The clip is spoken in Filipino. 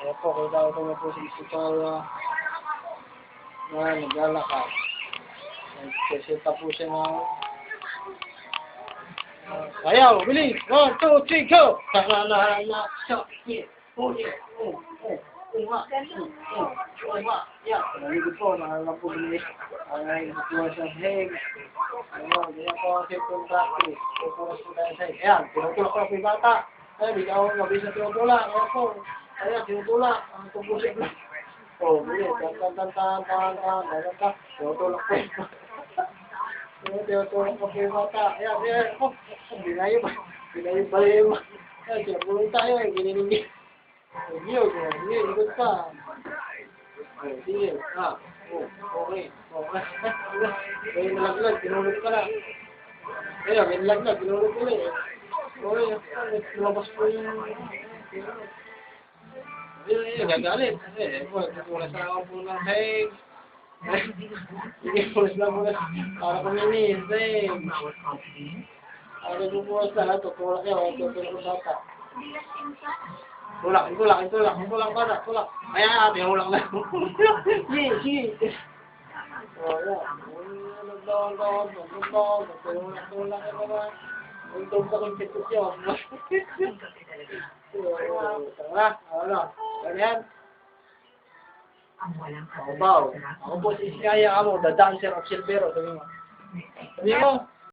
Kaya po, kita ko na po si Isipara na naglalakad. Nagkasita po siya ng ayaw, bilis! 1, 2, 3, go! Talalala, siya, yeah, huli, yeah. Nalito po, nakalala po bilis. Ay, nakuha sa heg. Ayun, ganyan po ang safety practice. Tutulas po tayo sa heg. Ayan, tinutulak ko po yung bata. Ay, di ka ako mabilis na tinutulak. Ayan po. Ayan, tinutulak. Ang tubusik na. Oh, bilis. Tan. Tinutulak po yung bata. Tinutulak po yung bata. Ayan. Oh, binayo ba? Binayo ba yung bata? Ayan, tinutulak tayo. Gininigil. Ikot pa. Sige. Okay. May nalaglag, tinulog ka na. Kaya, may nalaglag, tinulog ka na eh. Okay, lumabas po yung... Gagalit. Pulas na ako po ng heg. Sige, pulas na pulas. Para kuminis, eh. Ano po pulas na, tutulak yun. Tutulak ang bata. Tulak ka na, tulak. Ayan, tinulak na. Sige. Oh, yeah. Nagdawang, tulak ka naman. Untog sa konstitusyon. Tara, ano? Ganyan. Ako po si Iskaya, the dancer of Silvero. Sabi mo.